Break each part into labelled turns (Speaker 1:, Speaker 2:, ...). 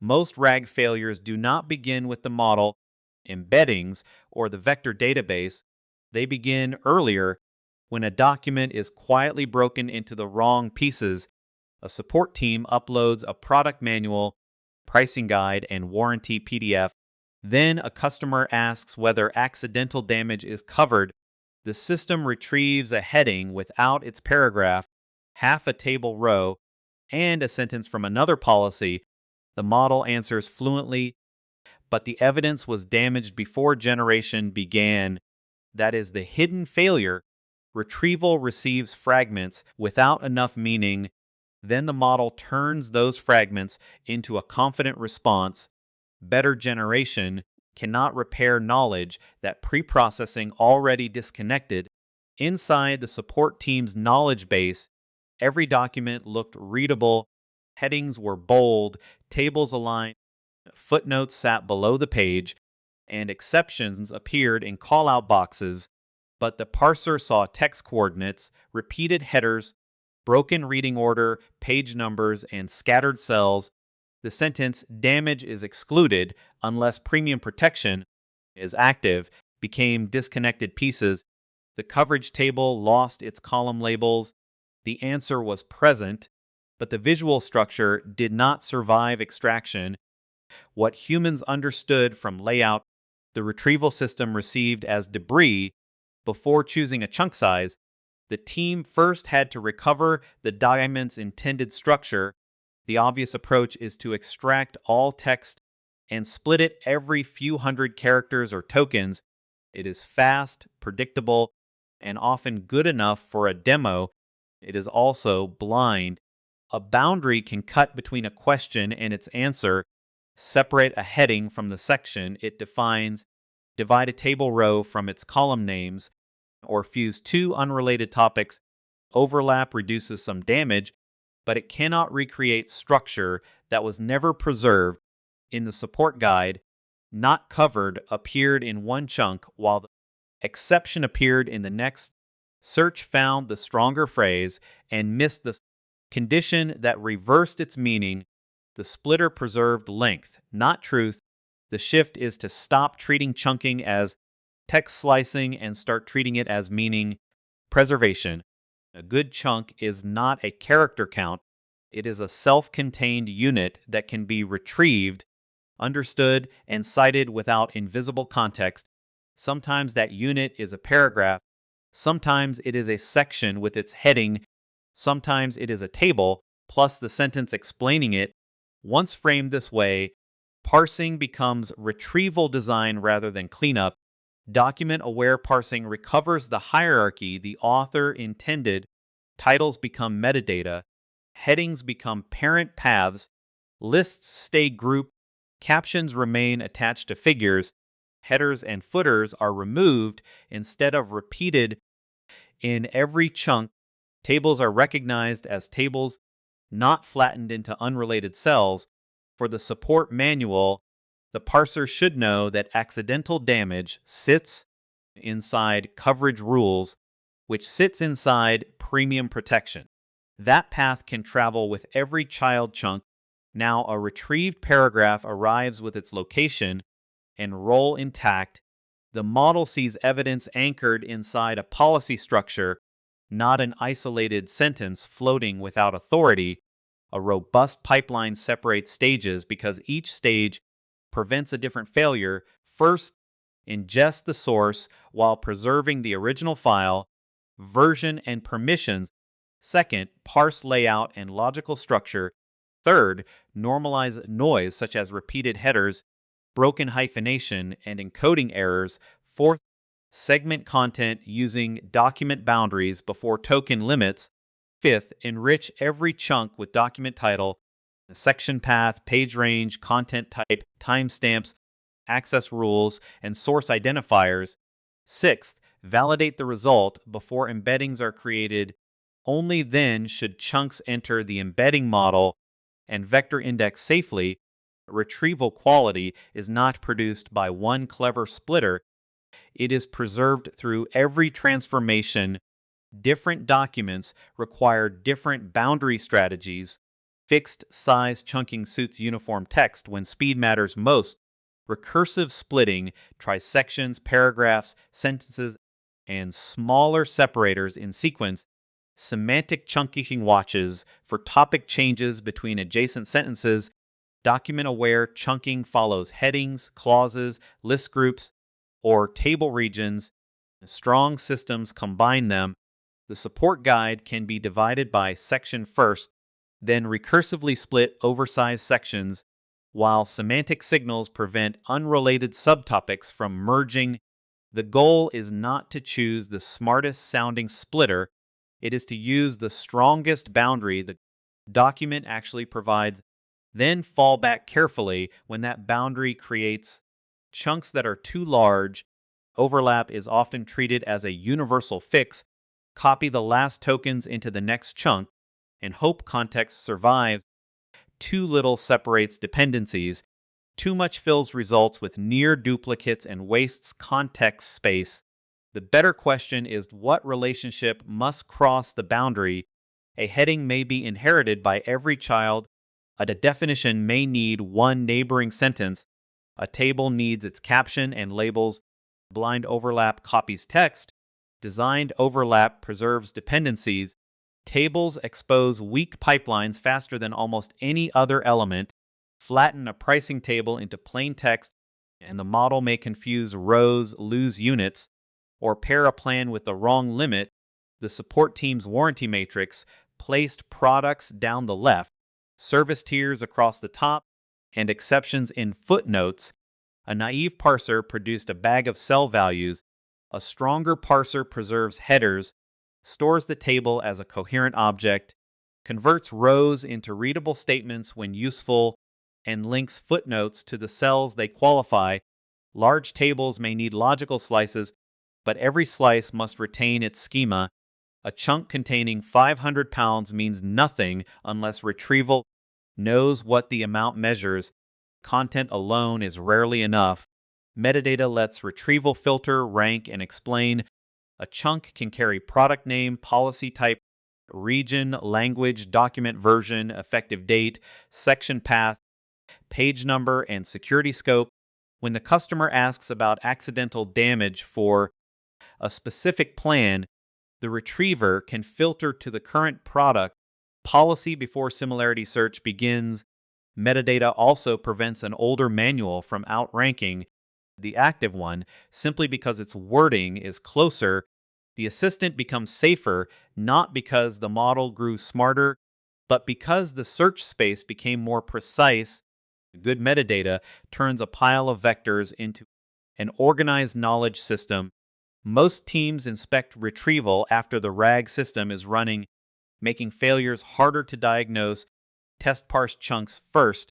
Speaker 1: Most RAG failures do not begin with the model, embeddings, or the vector database. They begin earlier when a document is quietly broken into the wrong pieces. A support team uploads a product manual, pricing guide, and warranty PDF. Then a customer asks whether accidental damage is covered. The system retrieves a heading without its paragraph, half a table row, and a sentence from another policy. The model answers fluently, but the evidence was damaged before generation began. That is the hidden failure. Retrieval receives fragments without enough meaning. Then the model turns those fragments into a confident response. Better generation cannot repair knowledge that preprocessing already disconnected. Inside the support team's knowledge base, every document looked readable. Headings were bold, tables aligned, footnotes sat below the page, and exceptions appeared in callout boxes. But the parser saw text coordinates, repeated headers, broken reading order, page numbers, and scattered cells. The sentence, "damage is excluded unless premium protection is active," became disconnected pieces. The coverage table lost its column labels. The answer was present, but the visual structure did not survive extraction. What humans understood from layout, the retrieval system received as debris. Before choosing a chunk size, the team first had to recover the document's intended structure. The obvious approach is to extract all text and split it every few hundred characters or tokens. It is fast, predictable, and often good enough for a demo. It is also blind. A boundary can cut between a question and its answer, separate a heading from the section it defines, divide a table row from its column names, or fuse two unrelated topics. Overlap reduces some damage, but it cannot recreate structure that was never preserved. In the support guide, "not covered" appeared in one chunk while the exception appeared in the next. Search found the stronger phrase and missed the condition that reversed its meaning. The splitter preserved length, not truth. The shift is to stop treating chunking as text slicing and start treating it as meaning preservation. A good chunk is not a character count. It is a self-contained unit that can be retrieved, understood, and cited without invisible context. Sometimes that unit is a paragraph. Sometimes it is a section with its heading. Sometimes it is a table, plus the sentence explaining it. Once framed this way, parsing becomes retrieval design rather than cleanup. Document-aware parsing recovers the hierarchy the author intended. Titles become metadata. Headings become parent paths. Lists stay grouped. Captions remain attached to figures. Headers and footers are removed instead of repeated. In every chunk, tables are recognized as tables, not flattened into unrelated cells. For the support manual, the parser should know that accidental damage sits inside coverage rules, which sits inside premium protection. That path can travel with every child chunk. Now a retrieved paragraph arrives with its location and role intact. The model sees evidence anchored inside a policy structure, not an isolated sentence floating without authority. A robust pipeline separates stages because each stage prevents a different failure. First, ingest the source while preserving the original file, version and permissions. Second, parse layout and logical structure. Third, normalize noise such as repeated headers, broken hyphenation, and encoding errors. Fourth, segment content using document boundaries before token limits. Fifth, enrich every chunk with document title, section path, page range, content type, timestamps, access rules, and source identifiers. Sixth, validate the result before embeddings are created. Only then should chunks enter the embedding model and vector index safely. Retrieval quality is not produced by one clever splitter. It is preserved through every transformation. Different documents require different boundary strategies. Fixed size chunking suits uniform text when speed matters most. Recursive splitting tries sections, paragraphs, sentences, and smaller separators in sequence. Semantic chunking watches for topic changes between adjacent sentences. Document aware chunking follows headings, clauses, list groups, or table regions. Strong systems combine them. The support guide can be divided by section first, then recursively split oversized sections, while semantic signals prevent unrelated subtopics from merging. The goal is not to choose the smartest sounding splitter, it is to use the strongest boundary the document actually provides, then fall back carefully when that boundary creates chunks that are too large. Overlap is often treated as a universal fix. Copy the last tokens into the next chunk and hope context survives. Too little separates dependencies. Too much fills results with near duplicates and wastes context space. The better question is what relationship must cross the boundary. A heading may be inherited by every child. A definition may need one neighboring sentence. A table needs its caption and labels. Blind overlap copies text. Designed overlap preserves dependencies. Tables expose weak pipelines faster than almost any other element. Flatten a pricing table into plain text, and the model may confuse rows, lose units, or pair a plan with the wrong limit. The support team's warranty matrix placed products down the left, service tiers across the top, and exceptions in footnotes. A naive parser produced a bag of cell values. A stronger parser preserves headers, stores the table as a coherent object, converts rows into readable statements when useful, and links footnotes to the cells they qualify. Large tables may need logical slices, but every slice must retain its schema. A chunk containing 500 pounds means nothing unless Retrieval knows what the amount measures. Content alone is rarely enough. Metadata lets Retrieval filter, rank, and explain. A chunk can carry product name, policy type, region, language, document version, effective date, section path, page number, and security scope. When the customer asks about accidental damage for a specific plan, the retriever can filter to the current product policy before similarity search begins. Metadata also prevents an older manual from outranking the active one simply because its wording is closer. The assistant becomes safer not because the model grew smarter, but because the search space became more precise. Good metadata turns a pile of vectors into an organized knowledge system. Most teams inspect retrieval after the RAG system is running, making failures harder to diagnose. Test parse chunks first.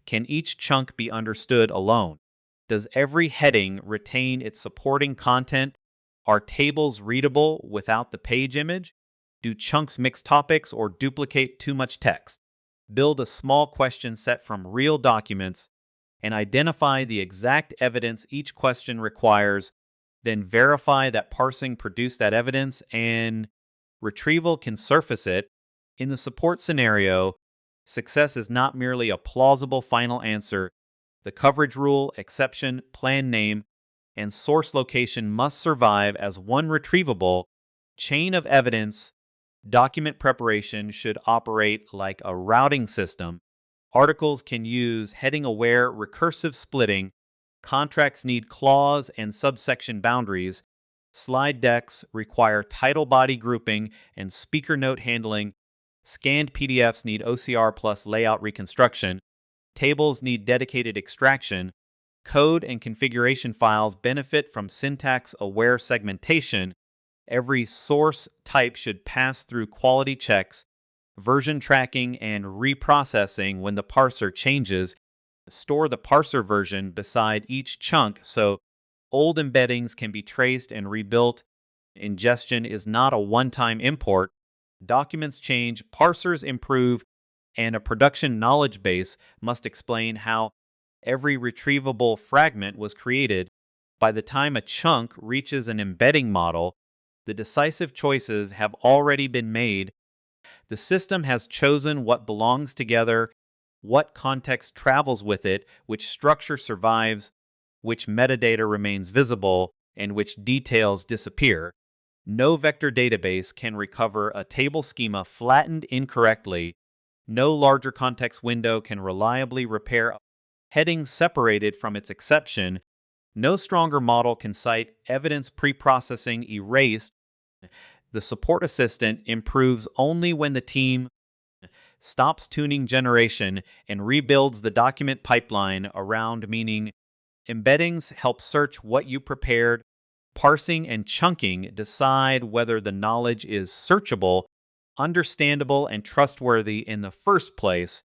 Speaker 1: Can each chunk be understood alone? Does every heading retain its supporting content? Are tables readable without the page image? Do chunks mix topics or duplicate too much text? Build a small question set from real documents and identify the exact evidence each question requires. Then verify that parsing produced that evidence and retrieval can surface it. In the support scenario, success is not merely a plausible final answer. The coverage rule, exception, plan name, and source location must survive as one retrievable chain of evidence. Document preparation should operate like a routing system. Articles can use heading-aware recursive splitting. Contracts need clause and subsection boundaries. Slide decks require title body grouping and speaker note handling. Scanned PDFs need OCR plus layout reconstruction. Tables need dedicated extraction. Code and configuration files benefit from syntax-aware segmentation. Every source type should pass through quality checks, version tracking, and reprocessing when the parser changes. Store the parser version beside each chunk so old embeddings can be traced and rebuilt. Ingestion is not a one-time import. Documents change, parsers improve, and a production knowledge base must explain how every retrievable fragment was created. By the time a chunk reaches an embedding model, the decisive choices have already been made. The system has chosen what belongs together, what context travels with it, which structure survives, which metadata remains visible, and which details disappear. No vector database can recover a table schema flattened incorrectly. No larger context window can reliably repair headings separated from its exception. No stronger model can cite evidence preprocessing erased. The support assistant improves only when the team stops tuning generation and rebuilds the document pipeline around meaning. Embeddings help search what you prepared. Parsing and chunking decide whether the knowledge is searchable, understandable, and trustworthy in the first place.